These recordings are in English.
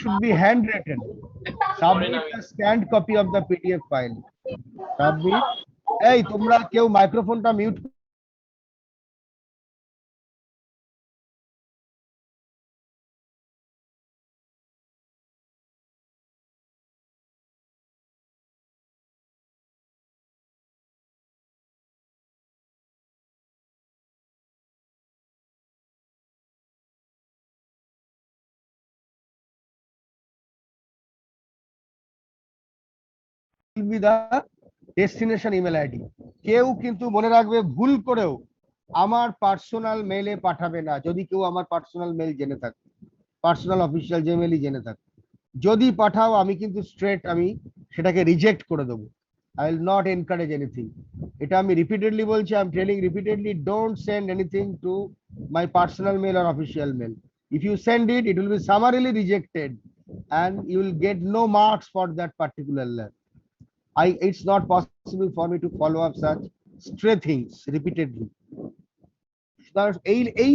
should be handwritten. Submit the scanned copy of the PDF file. Submit. এই তোমরা কেউ মাইক্রোফোনটা mute will be the destination email ID. কেউ কিন্তু মনে রাখবে ভুল করেও আমার পার্সোনাল মেইলে পাঠাবে না, যদি কেউ আমার পার্সোনাল মেইল জেনে থাকে, পার্সোনাল অফিসিয়াল যে মেইলই জেনে থাকে। যদি পাঠাও আমি কিন্তু স্ট্রেট আমি সেটাকে রিজেক্ট করে দেবো। I will not encourage anything. এটা আমি রিপিটেডলি বলছি, I am telling repeatedly, don't send anything to my personal mail or official mail. If you send it, it will be summarily rejected and you will get no marks for that particular letter. It's not possible for me to follow up such stray things repeatedly. এই এই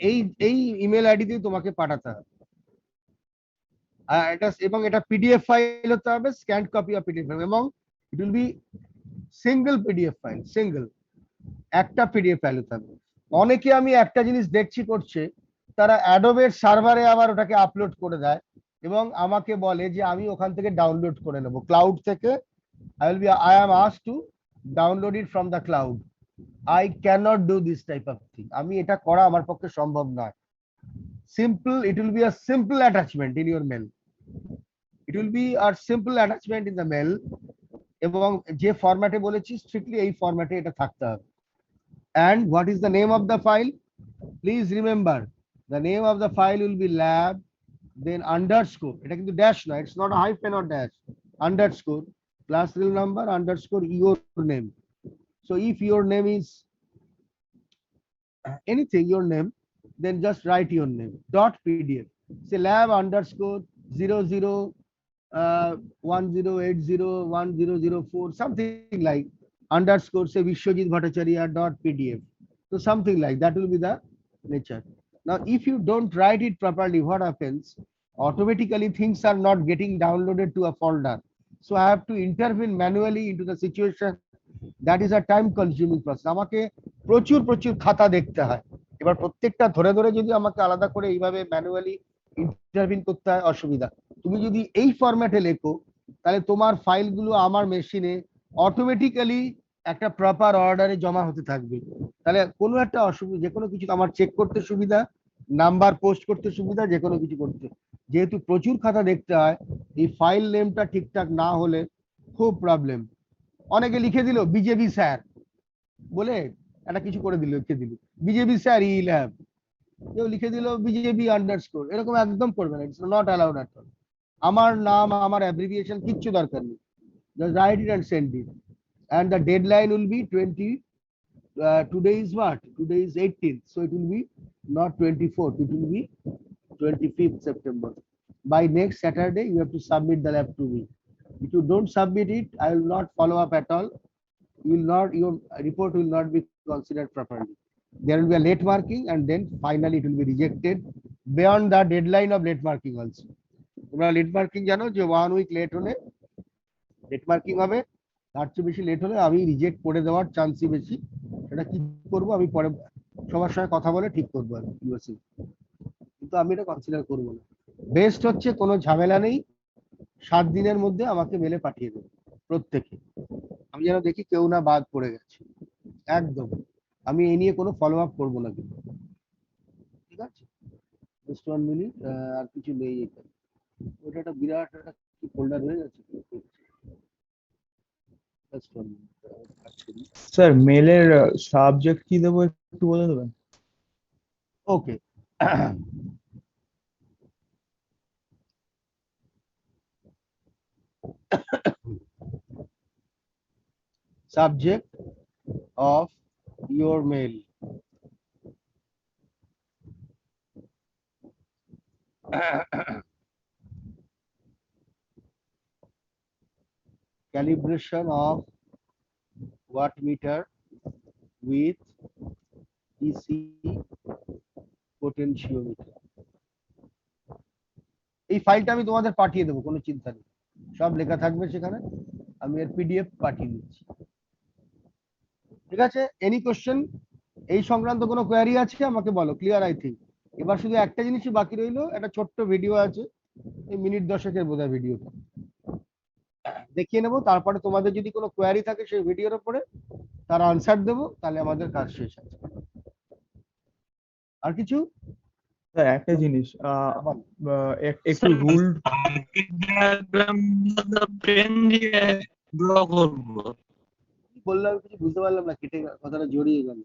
এই এই email ID দিয়ে তোমাকে পাঠাতে হবে। এটা এবং এটা পিডিএফ ফাইল হতে হবে, scanned copy of PDF file, এবং it will be single PDF file, single একটা পিডিএফ ফাইল হতে হবে। অনেকে আমি একটা জিনিস দেখছি করছে, তারা অ্যাডোবের সার্ভারে আবার ওটাকে আপলোড করে দেয় এবং আমাকে বলে যে আমি ওখান থেকে ডাউনলোড করে নেব ক্লাউড থেকে। I am asked to download it from the cloud. I cannot do this type of thing. আমি এটা করা আমার পক্ষে সম্ভব নয়। Simple, it will be a simple attachment in your mail. It will be a simple attachment in the mail এবং যে ফরম্যাটে বলেছি স্ট্রিক্টলি এই ফরম্যাটে এটা থাকতে হবে। And what is the name of the file? Please remember, the name of the file will be lab, then underscore. এটা কিন্তু dash নয়, it's not a hyphen or dash. Underscore class real number underscore your name. So if your name is anything, your name, then just write your name dot pdf. Say lab underscore 00 10801004, something like underscore say Vishwajit Bhattacharya dot pdf. So something like that will be the nature. Now if you don't write it properly, what happens? Automatically things are not getting downloaded to a folder. So I have to intervene manually into the situation. That is a time consuming process. আমাকে প্রচুর প্রচুর খাতা দেখতে হয়। এবার প্রত্যেকটা ধরে ধরে যদি আমাকে আলাদা করে এইভাবে ম্যানুয়ালি ইন্টারভিন করতে হয়, অসুবিধা। তুমি যদি এই ফরম্যাটে লেখো তাহলে তোমার ফাইলগুলো আমার মেশিনে অটোমেটিক্যালি একটা প্রপার অর্ডারে জমা হতে থাকবে। তাহলে কোনো একটা অসুবিধা, যে কোনো কিছু আমার চেক করতে সুবিধা, নাম্বার পোস্ট করতে সুবিধা, যে কোনো কিছু করতে। যেহেতু প্রচুর খাতা দেখতে হয়, এই ফাইল নেমটা ঠিকঠাক না হলে খুব প্রবলেম। অনেকে লিখে দিল বিজেপি স্যার বলে একটা কিছু করে দিল, লিখে দিল বিজেপি স্যার ই ল্যাব, কেউ লিখে দিল বিজেপি আন্ডারস্কোর, এরকম একদম করবে না, it's not allowed at all. আমার নাম, আমার অ্যাব্রিভিয়েশন কিচ্ছু দরকার নেই, just write it and send it. and the deadline will be 20 today is what, today is 18th, so it will be not 24th, it will be 25th September. By next Saturday you have to submit the lab to me. If you don't submit it, I will not follow up at all. You will not, your report will not be considered properly. There will be a late marking and then finally it will be rejected beyond the deadline of late marking also. তোমরা late marking জানো যে 1 week late হলে late marking হবে, তার চেয়ে বেশি late হলে আমি রিজেক্ট করে দেওয়ার চান্সই বেশি। সেটা কি করব আমি পরে সবার সঙ্গে কথা বলে ঠিক করবো আর ইউএসএ, কিন্তু আমি এটা কনসিডার করবো না। বেস্ট হচ্ছে কোনো ঝামেলা নেই, 7 দিনের মধ্যে আমাকে মেলে পাঠিয়ে দেবে প্রত্যেকে, আমি যেন দেখি কেউ না বাদ পড়ে গেছে একদম। আমি এই নিয়ে কোনো ফলো আপ করবো না কিন্তু, ঠিক আছে? জাস্ট 1 মিনিট, আর কিছু নেই এখানে। ওটা একটা বিরাট একটা কি ফোল্ডার হয়ে যাচ্ছে। জাস্ট 1 মিনিট কাজ করি। স্যার মেলের সাবজেক্ট কি দেবো একটু বলে দেবেন? ওকে, subject of your mail. Calibration of watt meter with DC potentiometer. এই ফাইলটা আমি তোমাদের পাঠিয়ে দেবো, কোনো চিন্তা নেই, সব লেখা থাকবে সেখানে, আমি এর পিডিএফ পাঠিয়ে দিচ্ছি। ঠিক আছে, এনি কোশ্চেন এই সংক্রান্ত কোনো কোয়ারি আছে আমাকে বলো, ক্লিয়ার আই থিঙ্ক। এবার শুধু একটা জিনিসই বাকি রইলো, একটা ছোট্ট ভিডিও আছে, এই মিনিট 10-এর বোধহয় ভিডিওটা দেখিয়ে নেবো, তারপরে তোমাদের যদি কোনো কোয়ারি থাকে সেই ভিডিওর উপরে তার আনসার দেবো, তাহলে আমাদের কাজ শেষ আছে। আর কিছু? স্যার একটা জিনিস বল। একটু রুল সার্কিট ডায়াগ্রাম পেন দিয়ে ড্র করবো। কি বললাম কিছু বুঝতে পারলাম না, কেটে কথাটা জড়িয়ে গেল।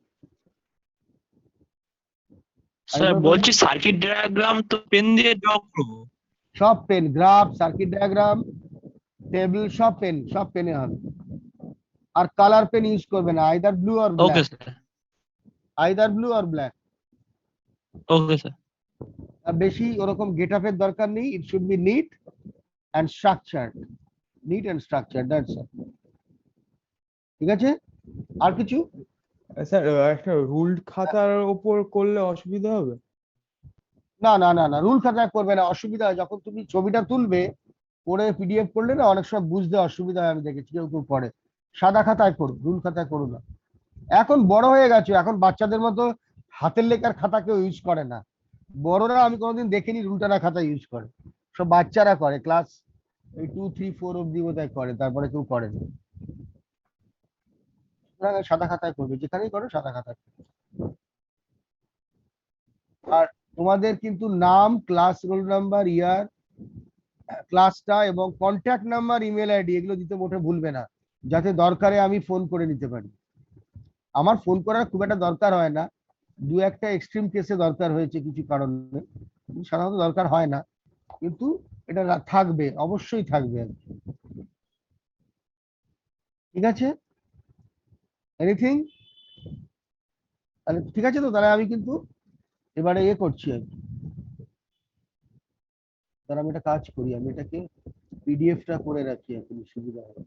স্যার বলছি সার্কিট ডায়াগ্রাম তো পেন দিয়ে ড্র করবো। সব pen, graph, circuit diagram, table, সব পেনে হবে। আর কালার পেন ইউজ করবে না, either blue or okay black, sir, either blue or black. Okay sir. আর বেশি ওরকম গেট আপের দরকার নেই, it should be neat and structured, neat and structured, that's all. ঠিক আছে, আর কিছু? স্যার একটা রুলড খাতার ওপর করলে অসুবিধা হবে? না না না না, রুল খাতায় করবে না, অসুবিধা হয় যখন তুমি ছবিটা তুলবে, পরে পিডিএফ করলে না অনেক সময় বুঝতে অসুবিধা হয়, আমি দেখেছি কেউ কেউ পড়ে। সাদা খাতায় করো, রুল খাতায় করো না। এখন বড় হয়ে গেছে, এখন বাচ্চাদের মতো হাতের লেখার খাতা কেউ ইউজ করে না। বড়রা আমি কোনোদিন দেখিনি রুলটানা খাতা ইউজ করে, সব বাচ্চারা করে, ক্লাস এই 2, 3, 4 অব্দি বোধহয় করে, তারপরে কেউ করে না। সুতরাং সাদা খাতায় করবে, যেখানেই করো সাদা খাতায় করবে। আর তোমাদের কিন্তু নাম, ক্লাস রোল নাম্বার, ইয়ার, ক্লাসটা এবং কন্ট্যাক্ট নাম্বার, ইমেল আইডি এগুলো দিতে মোটে ভুলবে না, যাতে দরকারে আমি ফোন করে নিতে পারি। আমার ফোন করার খুব একটা দরকার হয় না, দু একটা এক্সট্রিম কেসে দরকার হয়েছে কিছু কারণে, সাধারণত দরকার হয় না, কিন্তু এটা থাকবে, অবশ্যই থাকবে আর কি। ঠিক আছে, এনিথিং? তাহলে ঠিক আছে, তো তাহলে আমি কিন্তু এবারে করছি আর কি। তাহলে আমি একটা কাজ করি, আমি এটাকে পিডিএফটা করে রাখি এখন, সুবিধা হবে।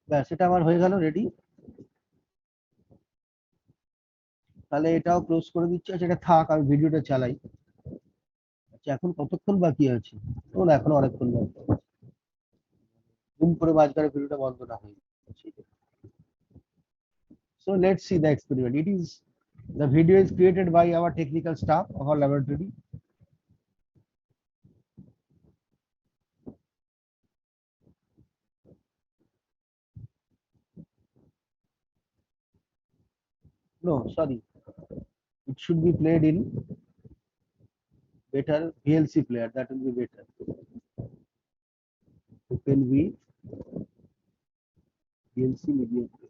ব্যাস, এটা আমার হয়ে গেল রেডি। তাহলে এটাও ক্লোজ করে দিচ্ছি, আচ্ছা এটা থাক, আমি ভিডিওটা চালাই। আচ্ছা এখন কতক্ষণ বাকি আছে? ও না, এখন অনেকক্ষণ বাকি আছে, ঘুম করে মাঝখানে ভিডিওটা বন্ধ না হয়ে যাচ্ছে। So let's see the experiment. The video is created by our technical staff of our laboratory. No, sorry. It should be played in better VLC player. That will be better. Open VLC media player.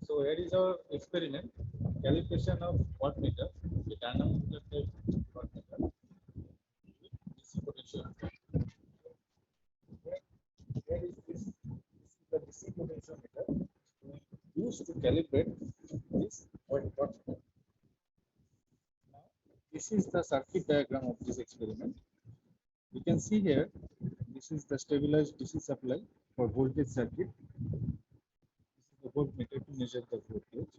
So here is our experiment, calibration of wattmeter, the dynamometer type wattmeter with DC potential. Here is this is the DC potentiometer used to calibrate this wattmeter. Now, this is the circuit diagram of this experiment. You can see here, this is the stabilized DC supply for voltage circuit. The voltmeter to measure the voltage.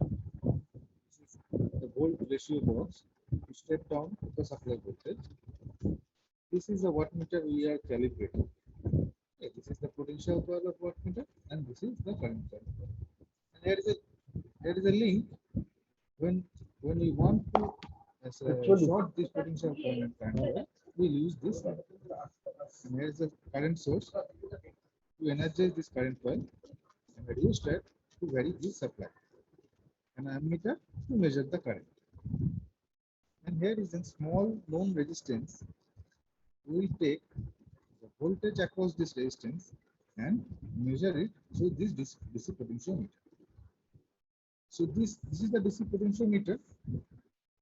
This is the volt ratio box to step down the supply voltage. This is the wattmeter we are calibrating. Okay, this is the potential coil of wattmeter, and this is the current coil. And there is a link when we want to short this potential coil and current coil, we'll use this. And here is the current source to energize this current coil, and a rheostat to vary the supply, an ammeter to measure the current. And here is a small known resistance. We will take the voltage across this resistance and measure it through this DC potentiometer. So this is the DC potentiometer,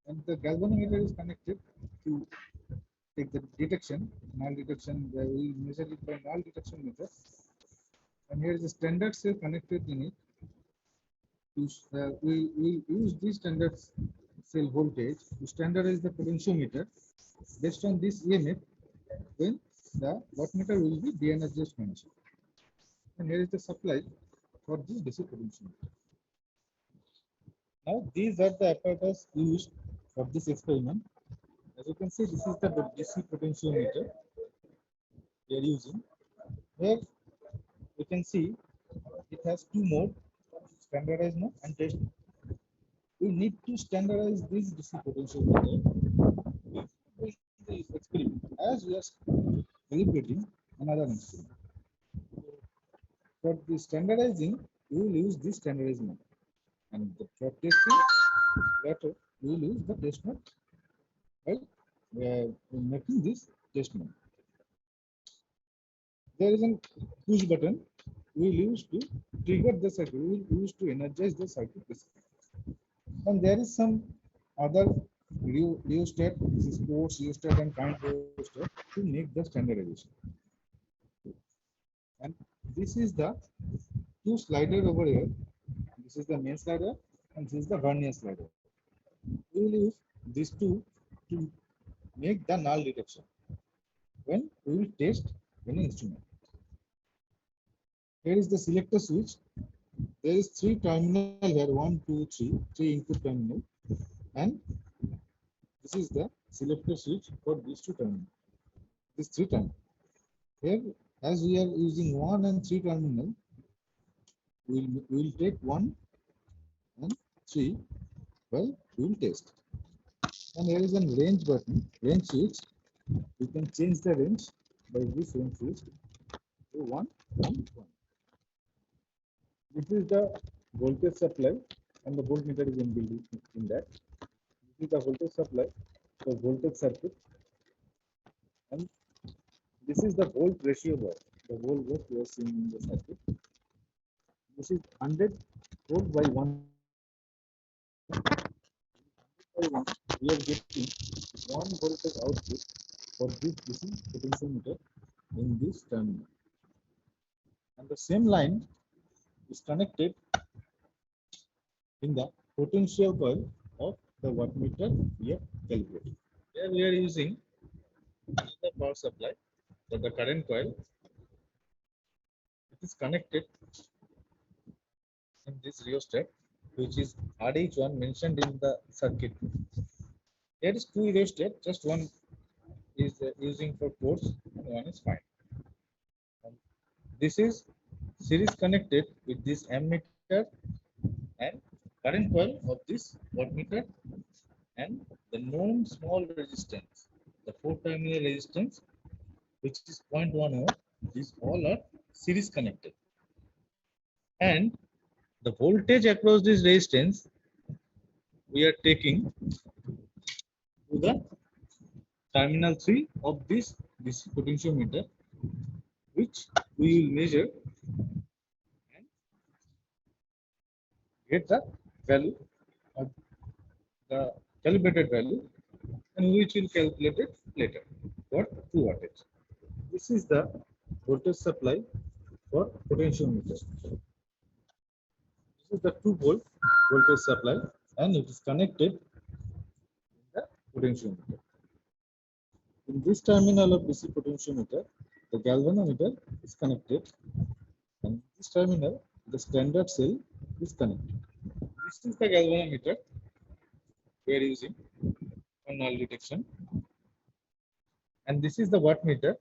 and the galvanometer is connected to take the detection, null detection. We measure it by null detection meter, and here is a standard cell connected in it. We use this standard cell voltage to standardize the potentiometer. Based on this EMF, then the wattmeter will be de-energized managed. And here is the supply for this DC potentiometer. Now these are the apparatus used for this experiment. As you can see, this is the DC potentiometer we are using. Here you can see it has two modes: standardized mode and test mode. We need to standardize this DC potentiometer with the experiment as we are calibrating another instrument. For the standardizing, we will use this standardized mode, and for testing, later we will use the test mode. Right? We're making this test mode. There is a push button we will use to trigger the circuit. We will use to energize the circuit. And there is some other rheostat, this is sports rheostat and current rheostat, to make the standardization. And this is the two slider over here. This is the main slider and this is the vernier slider. We will use these two to make the null detection when we will test any instrument. Here is the selector switch. There is 3 terminal here, 1, 2, 3, 3 input terminal, and this is the selector switch for these 2 terminals. These 3 terminals. Here, as we are using 1 and 3 terminal, we will take 1 and 3 while we will test. And here is a range button, range switch. We can change the range by this range switch to 1 and 1. This is the voltage supply, and the voltmeter is inbuilt in that. This is the voltage supply, the voltage circuit, and this is the volt ratio bar, the volt what we are seeing in the circuit. This is 100 volt by 1. We are getting 1 voltage output for this DC potentiometer in this terminal, and the same line is connected in the potential coil of the wattmeter we are calibrating. Here we are using the power supply for the current coil. It is connected in this rheostat, which is RH1 mentioned in the circuit. There is 2 rheostat, just one is using for ports and one is fine. And this is series connected with this ammeter and current coil of this wattmeter and the known small resistance, the 4 terminal resistance, which is 0.1 ohm. These all are series connected, and the voltage across this resistance we are taking to the terminal 3 of this DC potentiometer, which we will measure and get the value of the calibrated value, and which will calculate it later for 2 wattage. This is the voltage supply for potentiometer. This is the 2 volt voltage supply, and it is connected in the potentiometer. In this terminal of DC potentiometer, the galvanometer is connected, and this terminal, the standard cell is connected. This is the galvanometer we are using for null detection, and this is the wattmeter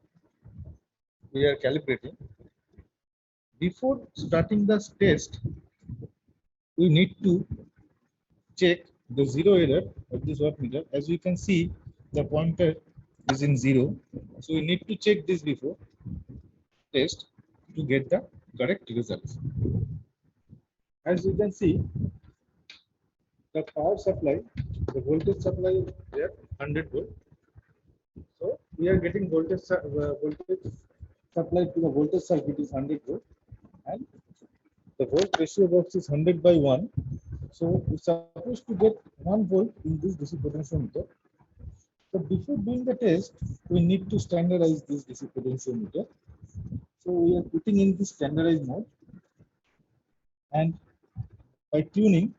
we are calibrating. Before starting the test, we need to check the zero error of this wattmeter. As you can see, the pointer is in 0, so we need to check this before test to get the correct results. As you can see, the power supply, the voltage supply is there 100 volt. So we are getting voltage supply to the voltage circuit is 100 volt, and the volt ratio box is 100 by 1. So we're supposed to get 1 volt in this DC potentiometer. So before doing the test, we need to standardize this DC potentiometer. So we are putting in the standardized mode, and by tuning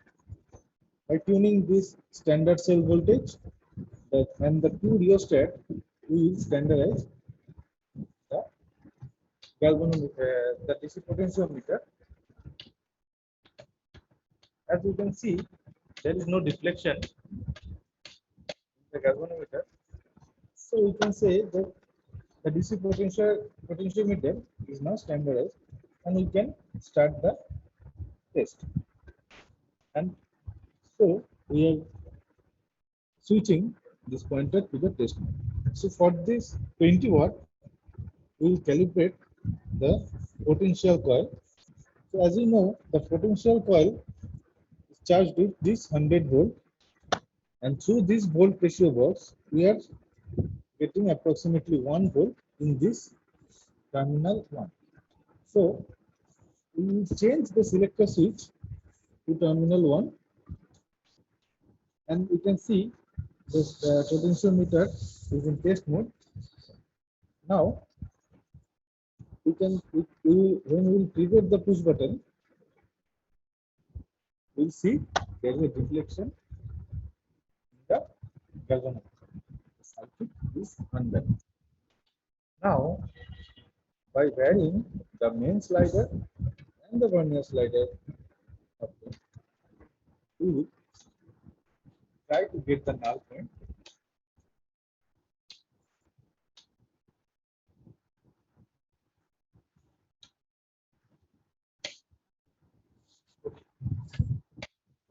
this standard cell voltage, that and the two rheostat, we will standardize the galvanometer, the DC potentiometer. As you can see, there is no deflection in the galvanometer. So we can say that the DC potentiometer is now standardized, and we can start the test. And so we are switching this pointer to the test mode. So for this 20 watt, we will calibrate the potential coil. So as you know, the potential coil is charged with this 100 volt, and through this volt ratio box, we are getting approximately 1 volt in this terminal 1. So we will change the selector switch to terminal 1, and you can see this potentiometer is in test mode. Now when we will trigger the push button, we'll see there is a deflection in the galvanometer. The circuit is unbalanced. Now, by varying the main slider and the vernier slider, we will try to get the null point.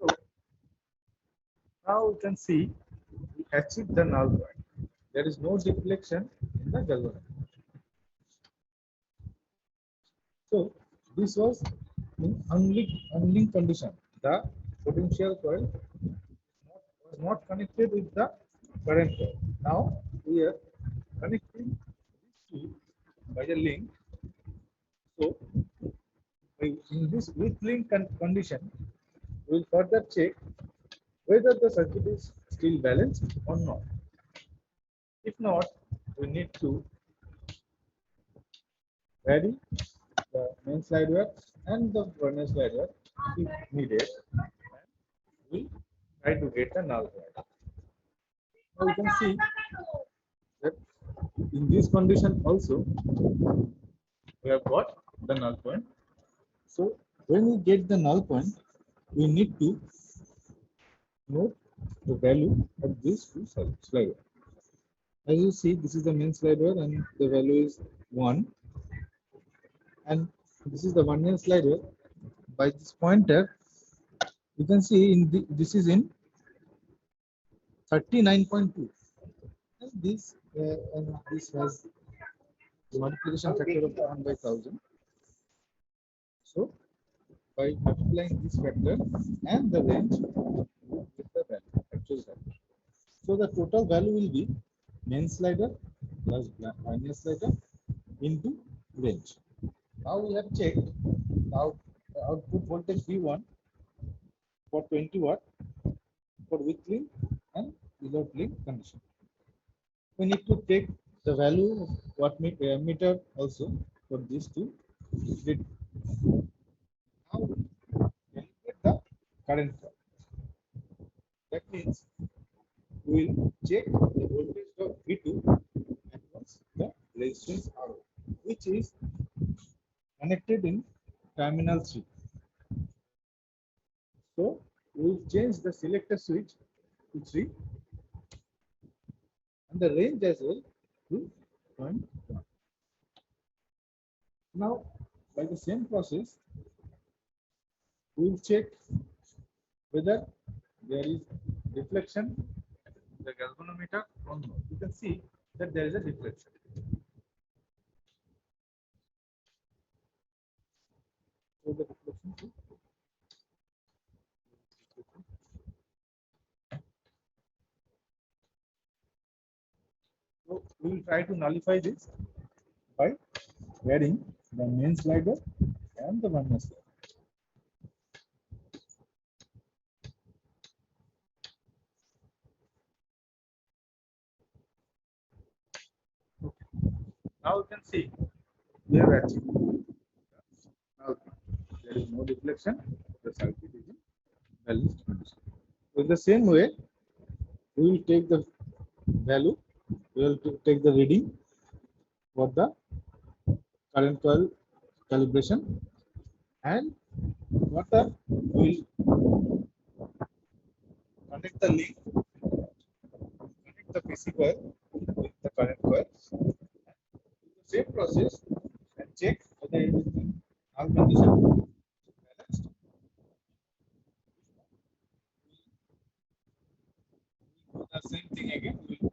So now we can see we achieved the null point. There is no deflection in the galvanometer. So this was in unlinked condition. The potential coil was not connected with the current coil. Now we are connecting these two by a link. So in this with link condition, we will further check whether the circuit is still balanced or not. If not, we need to vary the main slide wire and the vernier slide wire if needed, and we try to get the null point. Now you can see that in this condition also we have got the null point. So when we get the null point, we need to note the value of these two slide wire. As you see, this is the main slide wire and the value is 1, and this is the vernier slide wire. By this pointer, you can see this is in 39.2, and this has the multiplication factor of 1 by 1000. So by multiplying this factor and the range, you get the value, actual value. So the total value will be main slider plus vernier slider into range. Now we have checked the output voltage V1 for 20 watt for with link and without link condition. We need to take the value of wattmeter also for these two. Now calculate the current. That means we will check the voltage of V2 and once the resistance R, which is connected in terminal 3. So we will change the selector switch to 3 and the range as well to 0.1. Now by the same process, we will check whether there is deflection in the galvanometer or not. You can see that there is a deflection. So the deflection So we will try to nullify this by varying the main slider and the vernier slider. Now you can see we have achieved. Now there is no deflection. The circuit is in balanced condition. In the same way, we will take the value. We will take the reading for the current coil calibration, and water will connect the link, connect the PC coil with the current coil. The same process and check whether it is in null condition balanced. Do the same thing again. We will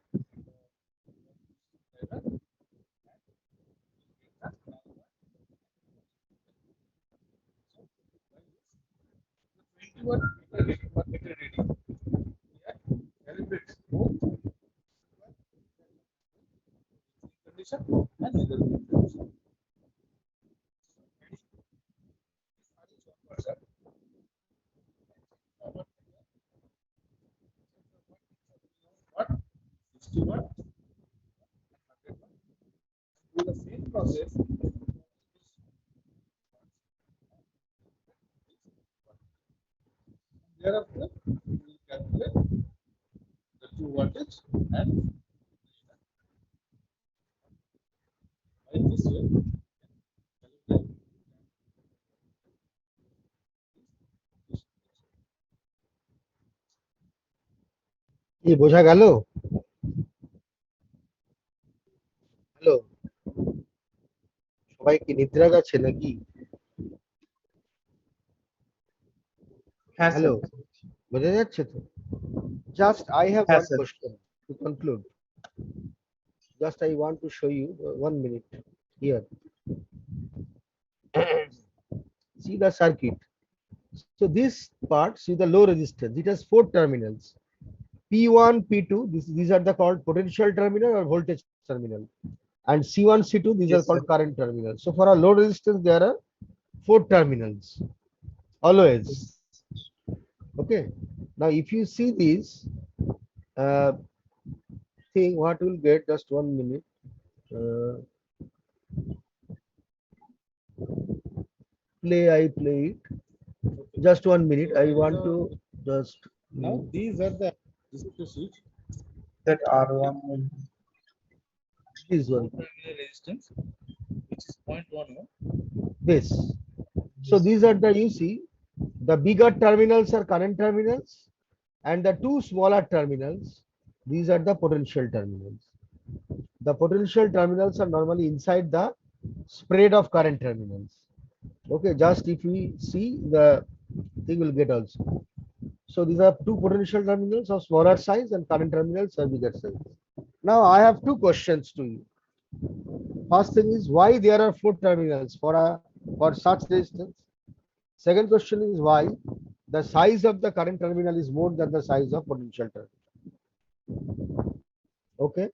what meter reading. Here, calibrate both condition and other condition. What? 61. Do the same process. Thereafter, we will calculate the two wattage and by this way, calculate কি বোঝা গেল? Hello, সবাই কি নিদ্রা যাচ্ছে নাকি? হ্যাঁ hello, বোঝা যাচ্ছে তো? Just I have Yes, one sir. question to conclude. Just I want to show you 1 minute here. See the circuit. So this part, see the low resistance. It has 4 terminals. P1, P2. These are the called potential terminal or voltage terminal. And C1, C2. These Yes, are called sir. current terminals. So for a low resistance, there are 4 terminals. Always. Okay. Now, if you see this thing, what we'll get? Just 1 minute. I play it. Just 1 minute. I want to just now these are the this is the switch. That R1 will this one. Terminal resistance, which is 0.1 ohm. This. So these are the, you see, the bigger terminals are current terminals, and the 2 smaller terminals, these are the potential terminals. The potential terminals are normally inside the spread of current terminals. Okay, just if we see, the thing will get also. So these are 2 potential terminals of smaller size and current terminals are bigger size. Now I have 2 questions to you. First thing is, why there are 4 terminals for such resistance? Second question is, why the size of the current terminal is more than the size of potential terminal. Okay,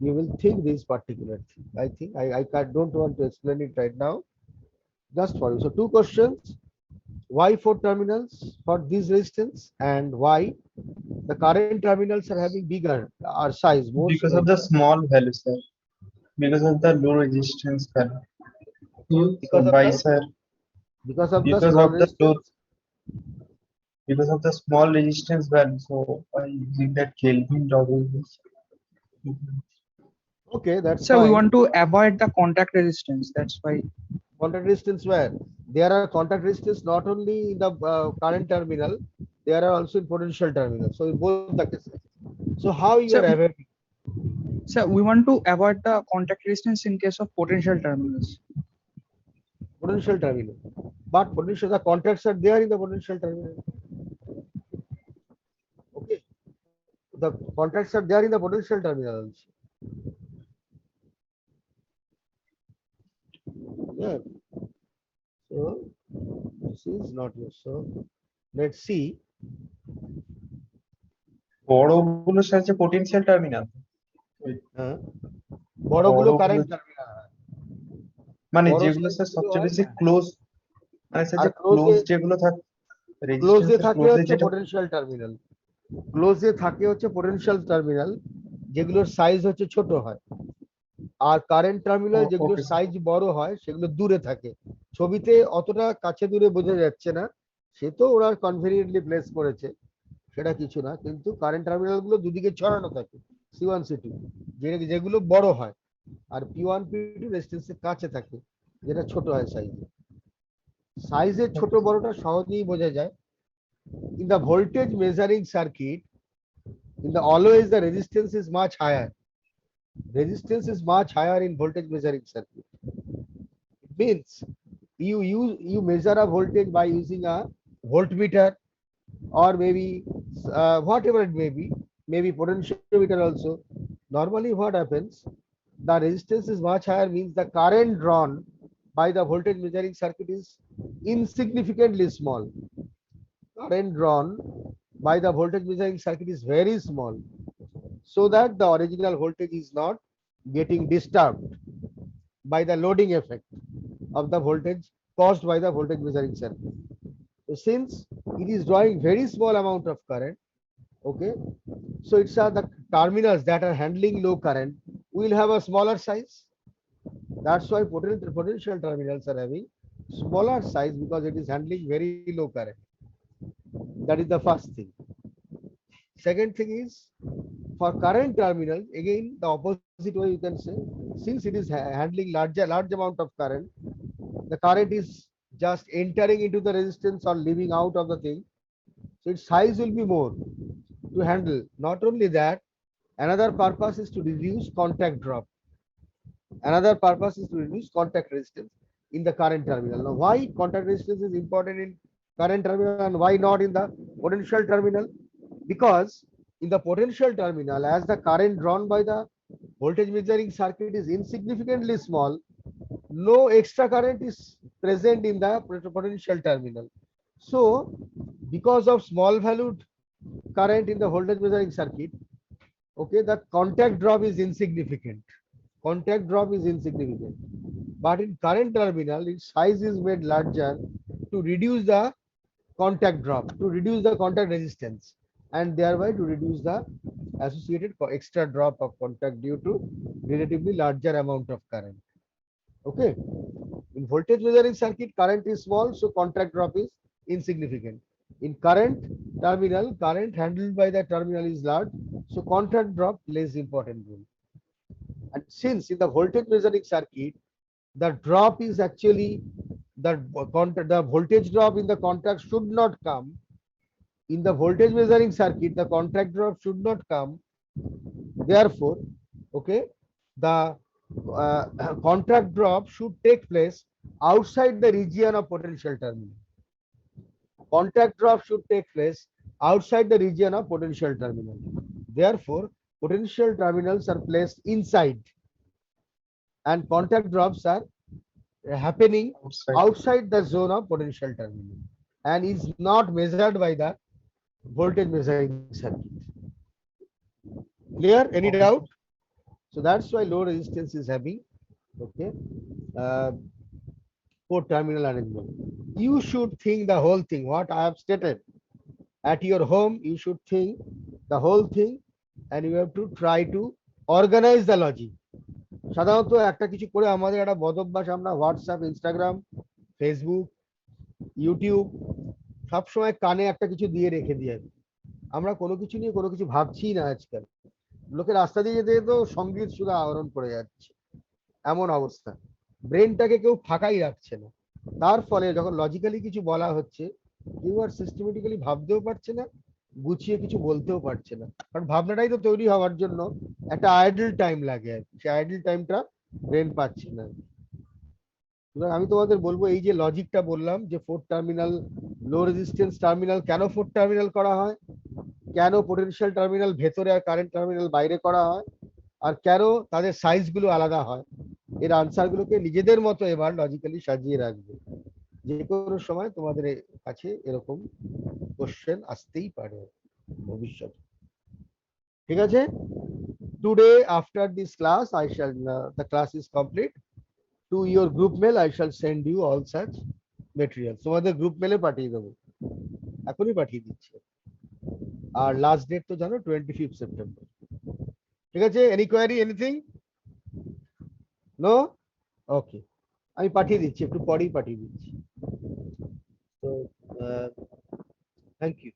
you will think this particular thing. I think don't want to explain it right now. Just for you. So 2 questions. Why 4 terminals for this resistance, and why the current terminals are having bigger size, more because of the small value, sir. Because of the low resistance current. Because So of why, the- sir? because of the Because small of the low, resistance. because of the small resistance value. So by using that Kelvin double this. Okay, that's So we fine. want to avoid the contact resistance. That's why. Contact resistance where? There are contact resistance not only in the current terminal, there are also in potential terminal. So in both the cases. So how you So- are avoiding? So we want to avoid the contact resistance in case of potential terminals. Potential terminal, but potential, the contacts are there in the potential terminal. Okay, the contacts are there in the potential terminal also. Yeah. So this is not used. So let's see. বড়গুলোর সাথে potential terminal. বড়গুলো বড়গুলো- current terminal. মানে বড় যেগুলো size sir গুলো সবচেয়ে হয় বেশি না। ক্লোজ, মানে স্যার আর যে close ক্লোজ এ- যেগুলো থাকে ক্লোজে রেজিস্ট্যান্সের থাকে ক্লোজে হচ্ছে যেটা পোটেনশিয়াল টার্মিনাল। ক্লোজে থাকে হচ্ছে পোটেনশিয়াল টার্মিনাল, যেগুলোর সাইজ হচ্ছে ছোট হয়। আর কারেন্ট টার্মিনাল Oh, যেগুলো okay, sir. সাইজ বড় হয় সেগুলো দূরে থাকে, ছবিতে অতটা কাছে দূরে বোঝা যাচ্ছে না, সে তো ওরা কনভেনিয়েন্টলি প্লেস করেছে, সেটা কিছু না, কিন্তু কারেন্ট টার্মিনাল গুলো দুদিকে ছড়ানো থাকে, C1 C2, যেগুলো বড় হয়, আর P1 P2 রেজিস্ট্যান্সের কাছে থাকে, যেটা ছোট হয় সাইজে। সাইজের ছোট বড়টা সহজেই বোঝা যায়। In the voltage measuring circuit, in the always the resistance is much higher. Resistance is much higher in voltage measuring circuit. It means you measure a voltage by using a voltmeter, or maybe whatever it may be potentiometer also. Normally what happens, the resistance is much higher, means the current drawn by the voltage measuring circuit is insignificantly small. Current drawn by the voltage measuring circuit is very small, so that the original voltage is not getting disturbed by the loading effect of the voltage caused by the voltage measuring circuit. So since it is drawing very small amount of current, okay, so it's the terminals that are handling low current will have a smaller size. That's why potential terminals are having smaller size, because it is handling very low current. That is the first thing. Second thing is, for current terminal, again the opposite way you can say, since it is handling large amount of current, the current is just entering into the resistance or leaving out of the thing, so its size will be more to handle. Not only that, another purpose is to reduce contact drop. Another purpose is to reduce contact resistance in the current terminal. Now, why contact resistance is important in current terminal and why not in the potential terminal? Because in the potential terminal, as the current drawn by the voltage measuring circuit is insignificantly small, no extra current is present in the potential terminal. So, because of small valued current in the voltage measuring circuit, okay, the contact drop is insignificant. Contact drop is insignificant. But in current terminal, its size is made larger to reduce the contact drop, to reduce the contact resistance, and thereby to reduce the associated extra drop of contact due to relatively larger amount of current. Okay. In voltage measuring circuit, current is small, so contact drop is insignificant. In current terminal, current handled by the terminal is large, so contact drop plays important role. And since in the voltage measuring circuit, the drop is actually the voltage drop in the contact should not come. In the voltage measuring circuit, the contact drop should not come. Therefore, okay, the contact drop should take place outside the region of potential terminal. Contact drop should take place outside the region of potential terminal. Therefore, potential terminals are placed inside, and contact drops are happening outside the zone of potential terminal and is not measured by the voltage measuring circuit. Clear? Any Okay, doubt? So that's why low resistance is having, okay, port terminal arrangement. You should think the whole thing, what I have stated. At your home, you should think the whole thing, and you have to try to organize the logic. সাধারণত একটা কিছু করে আমাদের একটা বদ অভ্যাস, আমরা WhatsApp, Instagram, Facebook, YouTube সবসময় কানে একটা কিছু দিয়ে রেখে দিয়ে, আমরা কোনো কিছু নিয়ে কোনো কিছু ভাবছি না আজকাল। লোকের রাস্তা দিয়ে যেতে তো সঙ্গীত শুধু আহরণ করে যাচ্ছে, এমন অবস্থা, ব্রেনটাকে কেউ ফাঁকাই রাখছে না। তার ফলে যখন লজিক্যালি কিছু বলা হচ্ছে, কেউ আর সিস্টেমেটিক্যালি ভাবতেও পারছে না, গুছিয়ে কিছু বলতেও পারছে না, কারণ ভাবনাটাই তো তৈরি হওয়ার জন্য একটা আইডল টাইম লাগে আর কি, সেই আইডল টাইমটা ব্রেন পাচ্ছে না। সুতরাং আমি তোমাদের বলবো, এই যে লজিকটা বললাম যে ফোর টার্মিনাল লো রেজিস্ট্যান্স টার্মিনাল কেন ফোর টার্মিনাল করা হয়, কেন পোটেনশিয়াল টার্মিনাল ভেতরে আর কারেন্ট টার্মিনাল বাইরে করা হয়, আর কেন তাদের সাইজ গুলো আলাদা হয়, এর আনসার গুলোকে নিজেদের মতো এবার লজিক্যালি সাজিয়ে রাখবে। যে কোনো সময় তোমাদের কাছে এরকম কোশ্চেন আসতেই পারে ভবিষ্যতে। ঠিক আছে? Today after this class I shall the class is complete. To your group mail I shall send you all such materials. তোমাদের গ্রুপ মেলে পাঠিয়ে দেবো, এখনই পাঠিয়ে দিচ্ছি। আর লাস্ট ডেট তো জানো 25 সেপ্টেম্বর। ঠিক আছে? Any query, anything? No okay, আমি পাঠিয়ে দিচ্ছি, একটু পরেই পাঠিয়ে দিচ্ছি। তো থ্যাংক ইউ।